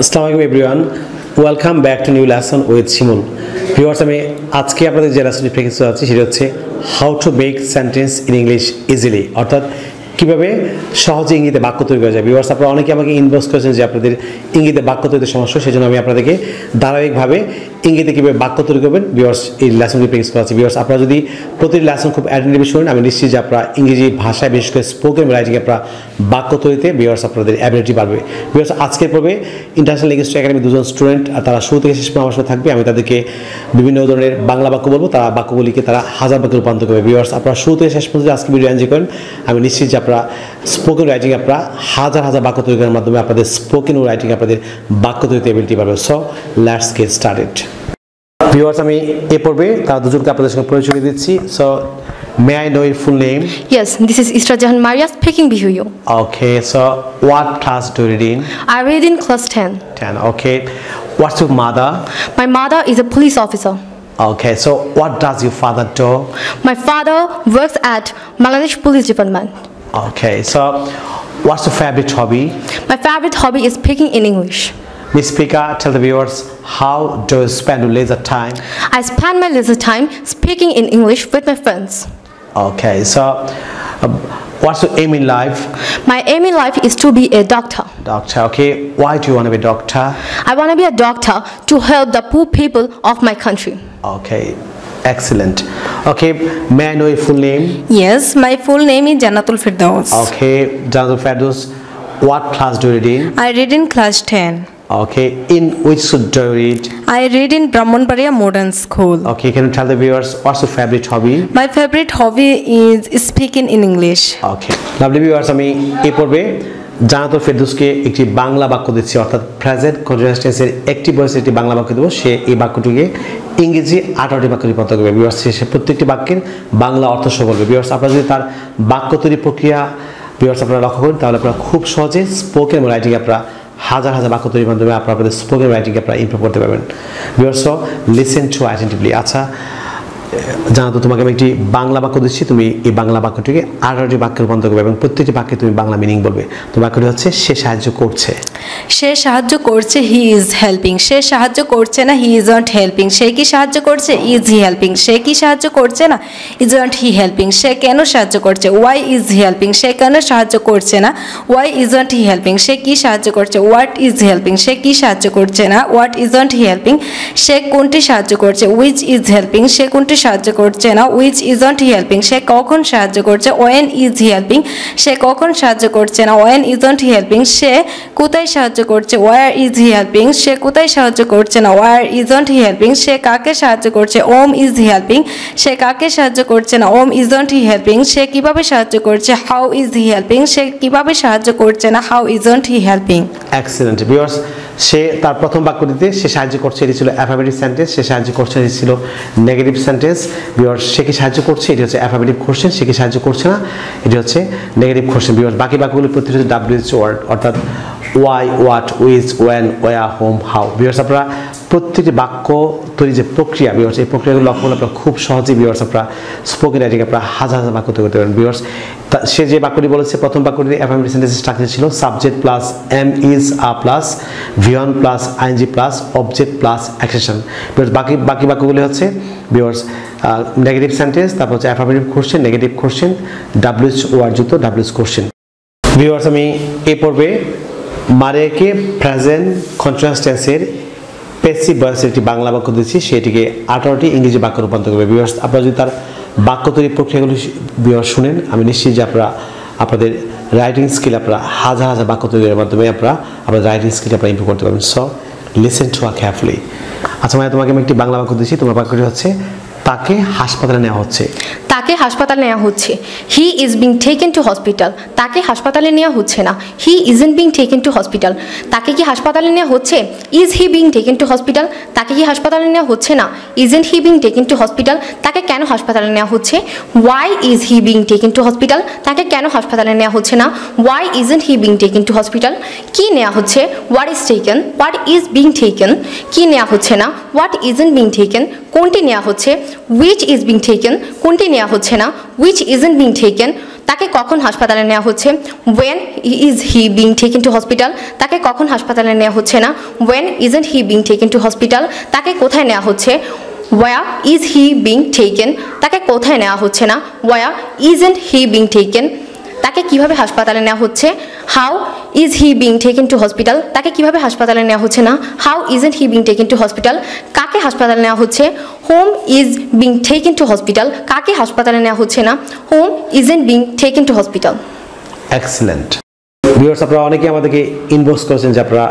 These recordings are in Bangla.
Assalamualaikum everyone. Welcome back to new lesson with Shimul. Viewers, আমি আজকে আপনাদের যে লেসনটি প্র্যাকটিস করাচ্ছি সেটা হচ্ছে how to make sentence in English easily অর্থাৎ কিভাবে সহজে ইংরেজিতে বাক্য তৈরি করা যায়। ভিউয়ার্স, আপনারা অনেকে আমাকে ইনবক্স করেছেন যে আপনাদের ইংরেজিতে বাক্য তৈরিতে সমস্যা, সেজন্য আমি আপনাদেরকে ধারাবাহিকভাবে ইংরেজিতে কীভাবে বাক্য তৈরি করবেন ভিউয়ার্স এই লেসনটি প্র্যাকটিস করাচ্ছি। ভিউয়ার্স, আপনারা যদি প্রতিটি লেসন খুব অ্যাটেন্টিভলি শুনেন, আমি নিশ্চিত যে আপনারা ইংরেজি ভাষায় বিশেষ করে স্পোকেন রাইটিংয়ে আপনারা বাক্য তৈরিতে ভিউয়ার্স আপনাদের অ্যাবিলিটি বাড়বে। ভিউয়ার্স, আজকের পর্বে ইন্টারন্যাশনাল ল্যাঙ্গুয়েজ একাডেমি দুজন স্টুডেন্ট তারা শুরু থেকে শেষ পর্যন্ত আমার সাথে থাকবে। আমি তাদেরকে বিভিন্ন ধরনের বাংলা বাক্য বলবো, তারা বাক্যগুলিকে তারা হাজার বাক্যে রূপান্তর করবে। ভিউয়ার্স, আপনারা শুরু থেকে শেষ পর্যন্ত আজকে ভিডিও এনজয় করেন। আমি নিশ্চিত যে আপনারা স্পোকেন রাইটিং আপনারা হাজার হাজার বাক্য তৈরি করার মাধ্যমে আপনাদের স্পোকেন রাইটিং আপনাদের বাক্য তৈরিতে অ্যাবিলিটি পাবে। So let's get started. Viewers, আমি এ পর্বে তারা দুজনকে আপনাদের সঙ্গে পরিচয় দিচ্ছি। So may I know your full name? Yes, this is Isra Jahan Maria speaking with you. Okay, so what class do you read in? I read in class 10. 10. Okay, what's your mother? My mother is a police officer. Okay, so what does your father do? My father works at Bangladesh Police Department. Okay, so what's your favorite hobby? My favorite hobby is speaking in English. Miss Speaker, tell the viewers, how do you spend your leisure time? I spend my leisure time speaking in English with my friends. Okay, so what's your aim in life? My aim in life is to be a doctor. Doctor, okay. Why do you want to be a doctor? I want to be a doctor to help the poor people of my country. Okay, excellent. Okay, may I know your full name? Yes, my full name is Janatul Firdaus. Okay, Janatul Firdaus, what class do you read in? I read in class 10. Okay, in which school do you read? I read in Brahmanbaria Modern School. Okay, can you tell the viewers what's your favorite hobby? My favorite hobby is speaking in English. Okay, lovely viewers, আমি এই পর্বে জানাতুল ফেরদৌসকে একটি বাংলা বাক্য দিচ্ছি, অর্থাৎ প্রেজেন্ট কন্টিনিউয়াস টেন্সের একটি ভয়েসে একটি বাংলা বাক্য দেবো। সে এই বাক্যটিকে ইংরেজি 18টি বাক্যে রূপান্তর করবে। ভিউয়ার্স, সে প্রত্যেকটি বাক্যের বাংলা অর্থ সহ বলবে। ভিউয়ার্স, আপনারা যদি তার বাক্য তৈরি প্রক্রিয়া ভিউয়ার্স আপনারা লক্ষ্য করেন, তাহলে আপনারা খুব সহজে স্পোকেন রাইটিং আপনারা হাজার হাজার বাক্য তৈরির মাধ্যমে আপনাদের স্পোকেন রাইটিং আপনারা ইমপ্রুভ করতে পারবেন। Viewers, listen to attentively. আচ্ছা জানাতো, তোমাকে আমি একটি বাংলা বাক্য দিচ্ছি, তুমি এই বাংলা বাক্যটিকে 18টি বাক্যে রূপান্তর করবে এবং প্রত্যেকটি বাক্যে তুমি বাংলা মিনিং বলবে। তো বাক্যটি হচ্ছে সে সাহায্য করছে। সে সাহায্য করছে, হি ইজ হেল্পিং। সে সাহায্য করছে না, হি ইজ নট হেল্পিং। সে কি সাহায্য করছে, ইজ হি হেল্পিং। সে কি সাহায্য করছে না, ইজ নট হি হেল্পিং। সে কেন সাহায্য করছে, ওয়াই ইজ হি হেল্পিং। সে কেন সাহায্য করছে না, why is not he helping. সে কি সাহায্য করছে, হোয়াট ইজ হেল্পিং। সে কি সাহায্য করছে না, what is not he helping. সে কোনটি সাহায্য করছে, উইচ ইজ হেল্পিং। সে কোনটি সাহায্য করছে না, which is not he helping. সে কখন সাহায্য করছে, ওয়েন ইজ হি হেল্পিং। সে কখন সাহায্য করছে না, when is not he helping. সে কোথায় সাহায্য করছে, ওয়ার ইজ হি হেল্পিং। সে কোথায় সাহায্য করছে না, where is not he helping. সে কাকে সাহায্য করছে, ওম ইজ হি হেল্পিং। সে কাকে সাহায্য করছে না, whom is not he helping. সে কিভাবে সাহায্য করছে, হাউ ইজ হি হেল্পিং। সে কিভাবে সাহায্য করছে না, how is not he helping. Excellent viewers, সে তার প্রথম বাক্যটিতে সে সাহায্য করছে, এটি ছিল অ্যাফার্মেটিভ সেন্টেন্স। সে সাহায্য করছে, এটি ছিল নেগেটিভ সেন্টেন্স। ভিউয়ার্স, সে কি সাহায্য করছে, এটি হচ্ছে অ্যাফার্মেটিভ কোশ্চেন। সে কি সাহায্য করছে না, এটি হচ্ছে নেগেটিভ কোশ্চেন। ভিউয়ার্স, বাকি বাক্যগুলি প্রতিটি হচ্ছে WH ওয়ার্ড, অর্থাৎ ওয়াই, হোয়াট, উইচ, ওয়েন, ওয়া, হোম, হাউ। ভিউয়ার্স, আপনারা প্রত্যেকটি বাক্য তৈরি যে প্রক্রিয়া ভিউয়ার্স, এই প্রক্রিয়াগুলো লক্ষ্য করলে আপনারা খুব সহজেই ভিউয়ার্স আপনারা স্পোকেন রাইটিং আপনারা হাজার হাজার বাক্য তৈরি করতে পারেন। ভিউয়ার্স, সে যে বাক্যটি বলেছে, প্রথম বাক্যটি অ্যাফার্মেটিভ সেন্টেন্স স্ট্রাকচার ছিল subject plus am is are plus V one plus ING plus object plus action. Viewers, বাকি বাক্যগুলি হচ্ছে ভিউয়ার্স নেগেটিভ সেন্টেন্স, তারপর হচ্ছে affirmative question, negative question, WH word যুক্ত WH কোশ্চেন। ভিউয়ার্স, আমি এই পর্বে মারিয়াকে প্রেজেন্ট কন্টিনিউয়াস টেন্সের প্যাসিভ ভয়েসের একটি বাংলা বাক্য দিচ্ছি, সেটিকে 18টি ইংরেজি বাক্য রূপান্তর করবে। ভিউয়ার্স, আপনারা যদি তার বাক্য তৈরি প্রক্রিয়াগুলি ভিউয়ার্স শুনেন, আমি নিশ্চিত যে আপনারা আপনাদের রাইটিং স্কিল আপনারা হাজার হাজার বাক্য তৈরির মাধ্যমে আপনারা আপনাদের রাইটিং স্কিল আপনারা ইমপ্রুভ করতে পারবেন। So listen to carefully. আচ্ছা মানে তোমাকে আমি একটি বাংলা বাক্য দিচ্ছি, তোমার বাক্যটি হচ্ছে তাকে হাসপাতালে নেওয়া হচ্ছে। তাকে হাসপাতালে নেওয়া হচ্ছে, he is being taken to hospital. তাকে হাসপাতালে নেওয়া হচ্ছে না, he isn't being taken to hospital. তাকে কি হাসপাতালে নেওয়া হচ্ছে, is he being taken to hospital. তাকে কি হাসপাতালে নেওয়া হচ্ছে না, isn't he being taken to hospital. তাকে কেন হাসপাতালে নেওয়া হচ্ছে, why is he being taken to hospital. তাকে কেন হাসপাতালে নেওয়া হচ্ছে না, why isn't he being taken to hospital. কি নেওয়া হচ্ছে, what is taken, what is being taken. কি নেওয়া হচ্ছে না, হোয়াট ইজন্ট বিং টেকেন। কোনটি নেওয়া হচ্ছে, which is being taken, কোনটি নেওয়া হচ্ছে না, which isn't being taken। তাকে কখন হাসপাতালে নেওয়া হচ্ছে? when is he being taken to hospital? তাকে কখন হাসপাতালে নেওয়া হচ্ছে না? when isn't he being taken to hospital? তাকে কোথায় নেওয়া হচ্ছে? where is he being taken? তাকে কোথায় নেওয়া হচ্ছে না? where isn't he being taken? তাকে কিভাবে হাসপাতালে নেওয়া হচ্ছে? how is he being taken to hospital? তাকে কিভাবে হাসপাতালে নেওয়া হচ্ছে না? how isn't he being taken to hospital? কাকে হাসপাতালে নেওয়া হচ্ছে? whom is being taken to hospital? কাকে হাসপাতালে নেওয়া হচ্ছে না? whom isn't being taken to hospital? Excellent viewers, আপনারা অনেকে আমাদেরকে ইনবক্স করেছেন যে আপনারা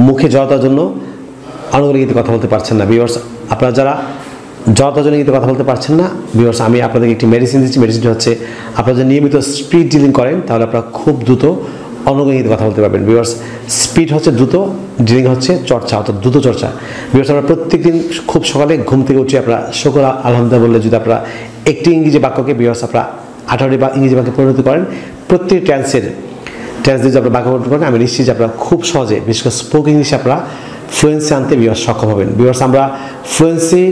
মুখে জড়তার জন্য আনুগত্যে কথা বলতে পারছেন না। ভিউয়ার্স, আপনারা যারা জড়তার জন্য কথা বলতে পারছেন না, ভিউয়ার্স আমি আপনাদেরকে একটি মেডিসিন দিচ্ছি। মেডিসিনটা হচ্ছে আপনারা যদি নিয়মিত স্পিড ডিলিং করেন তাহলে আপনারা খুব দ্রুত অনুগণিত কথা বলতে পারবেন। ভিউয়ার্স, স্পিড হচ্ছে দ্রুত, ডিলিং হচ্ছে চর্চা, অর্থাৎ দ্রুত চর্চা। ভিউয়ার্স, আমরা প্রত্যেকদিন খুব সকালে ঘুম থেকে উঠে আপনারা শুকর আলহামদুলিল্লাহ বললে যদি আপনারা একটি ইংরেজি বাক্যকে ভিউয়ার্স আপনারা 18টি ইংরেজি বাক্যে পরিণত করেন, প্রত্যেকটি টেন্স দিয়ে আপনারা বাক্য পরিণত করেন, আমি নিশ্চিত যে আপনারা খুব সহজে বিশেষ করে স্পোকেন ইংলিশে আপনারা ফ্লুয়েন্সি আনতে ভিউয়ার্স সক্ষম হবেন। ভিউয়ার্স, আমরা ফ্লুয়েন্সি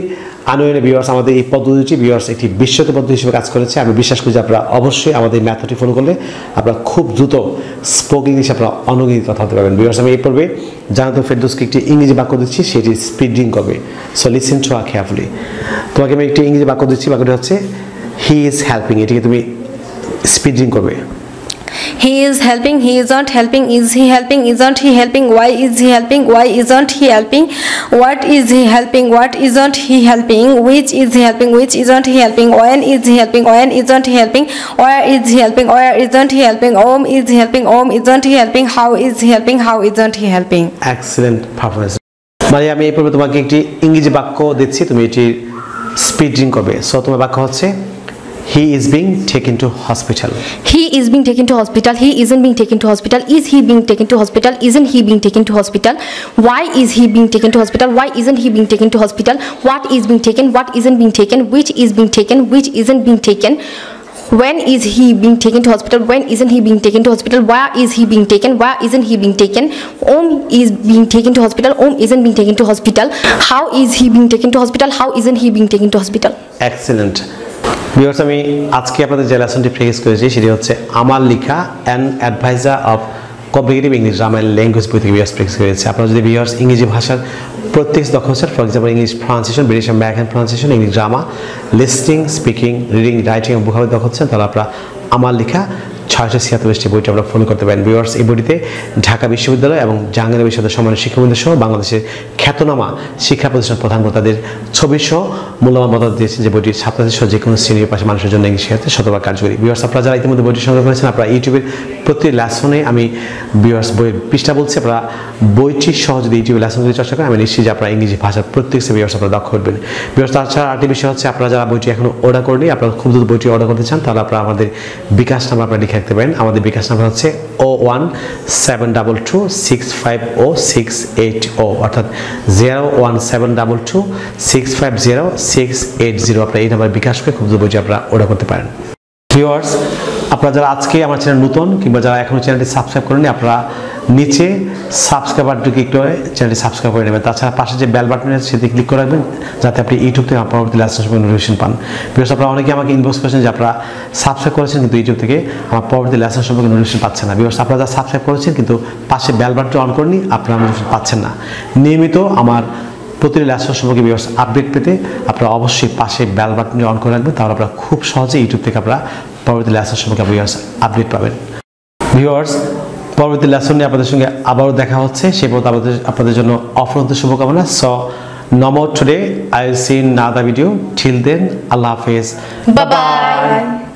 আনয়নে ভিউয়ার্স আমাদের এই পদ্ধতিটি ভিউয়ার্স একটি বিশ্বত পদ্ধতি হিসেবে কাজ করেছে। আমি বিশ্বাস করি যে আপনারা অবশ্যই আমাদের ম্যাথডটি ফলো করলে আপনারা খুব দ্রুত স্পোকেন ইংলিশে আপনারা অনুগণিত কথা বলতে পারবেন। ভিউয়ার্স, আমি এই পর্বে জানাতো ফেরদৌসকে একটি ইংরেজি বাক্য দিচ্ছি, সেটি স্পিডিং করবে। So listen to carefully. তোমাকে আমি একটি ইংরেজি বাক্য দিচ্ছি, বাক্যটি হচ্ছে হি ইজ হেল্পিং। এটিকে তুমি স্পিডিং করবে। He is helping, he isn't helping, is he helping, isn't he helping, why is he helping, why isn't he helping, what is he helping, what isn't he helping, which is he helping, which isn't he helping, when is he helping, when isn't he helping, where is he helping, where isn't he helping, whom is he helping, whom isn't he helping, how is he helping, how isn't he helping. Excellent performance. মানে আমি এই পর্বে তোমাকে একটি ইংরেজি বাক্য দিচ্ছি, তুমি এটি স্পিডিং করবে। সো তোমার বাক্য হচ্ছে he is being taken to hospital. He is being taken to hospital. He isn't being taken to hospital. Is he being taken to hospital? Isn't he being taken to hospital? Why is he being taken to hospital? Why isn't he being taken to hospital? What is being taken? What isn't being taken? Which is being taken? Which isn't being taken? When is he being taken to hospital? When isn't he being taken to hospital? Where is he being taken? Where isn't he being taken? Whom is being taken to hospital? Whom isn't being taken to hospital? How is he being taken to hospital? How isn't he being taken to hospital? Excellent. Viewers, আমি আজকে আপনাদের যে লেসনটি প্র্যাকটিস করেছি সেটি হচ্ছে আমার লেখা an advisor of competitive English grammar language বই থেকে ভিউয়ার্স প্র্যাকটিস করেছি। আপনারা যদি ভিউয়ার্স ইংরেজি ভাষার প্রত্যেক দক্ষ হচ্ছেন, for example English pronunciation, British American pronunciation, English grammar, listening, speaking, reading, writing এবং ভোকাবুলারি দক্ষ হচ্ছেন, তাহলে আপনারা আমার লেখা 646টি বইটি আমরা ফলো করতে পারেন। ভিউয়ার্স, এই বইটিতে ঢাকা বিশ্ববিদ্যালয় এবং জাহাঙ্গীর বিশ্ববিদ্যালয় সম্মানিত শিক্ষাবৃন্দ সহ বাংলাদেশের খ্যাতনামা শিক্ষা প্রতিষ্ঠান প্রধান তাদের ছবি সহ মূল্যবান মতামত দিয়েছেন, যে বইটি ছাত্রছাত্রী সহ যে কোনো শ্রেণীর পাশে মানুষের জন্য ইংলিশ শেখাতে শতভাগ কার্যকরী। ভিউয়ার্স, আপনারা যারা ইতিমধ্যে বইটি সংগ্রহ করেছেন, আপনারা ইউটিউবের প্রতি লেসনে আমি ভিউয়ার্স বইয়ের পৃষ্ঠা বলছি, আপনারা বইটি সহ যদি ইউটিউবে লেসনগুলি চর্চা করেন, আমি নিশ্চিত যে আপনারা ইংরেজি ভাষার প্রত্যেক ভিউয়ার্স আপনারা দক্ষ করবেন। ভিউয়ার্স, তাছাড়া আরেকটি বিষয় হচ্ছে আপনারা যারা বইটি এখনো অর্ডার করেনি, আপনারা খুব দ্রুত বইটি অর্ডার করতে চান, তাহলে আপনারা আমাদের বিকাশ নাম্বার আপনারা লিখে রাখতে পারেন। আমাদের বিকাশ নাম্বার হচ্ছে 01722650680, অর্থাৎ 01722650680। আপনারা এই নাম্বার বিকাশ করে খুব দ্রুত বইটি আপনারা অর্ডার করতে পারেন। ভিউয়ার্স, আপনারা যারা আজকে আমার চ্যানেল নতুন কিংবা যারা এখনো চ্যানেলটি সাবস্ক্রাইব করেনি, আপনারা নিচে সাবস্ক্রাইব বাটনটি ক্লিক করে চ্যানেলটি সাবস্ক্রাইব করে নেবেন। তাছাড়া পাশে যে বেল বাটন আছে সেটি ক্লিক করে রাখবেন, যাতে আপনি ইউটিউব থেকে আমার পরবর্তী লেসন সম্পর্কে নোটিফিকেশন পান। বিকজ আপনারা অনেকে আমাকে ইনবক্স করেছেন যে আপনারা সাবস্ক্রাইব করেছেন কিন্তু ইউটিউব থেকে আমার পরবর্তী লেসন সম্পর্কে নোটিফিকেশন পাচ্ছেন না। বিকজ আপনারা যারা সাবস্ক্রাইব করেছেন কিন্তু পাশে বেল বাটনটি অন করেনি, আপনারা নোটিফিকেশন পাচ্ছেন না। নিয়মিত আমার প্রতিটি লেসন সম্পর্কে ভিউয়ার্স আপডেট পেতে আপনারা অবশ্যই পাশে বেল বাটনটি অন করে রাখবেন, তাহলে আপনারা খুব সহজে ইউটিউব থেকে আপনারা পরবর্তী লেসন সম্পর্কে ভিউয়ার্স আপডেট পাবেন। ভিউয়ার্স, পরবর্তী লেসন নিয়ে আপনাদের সঙ্গে আবারও দেখা হচ্ছে, সেই পর্যন্ত আপনাদের জন্য অফুরন্ত শুভকামনা। So no more today, I'll see in another video. Till then, Allah Hafiz. Bye bye.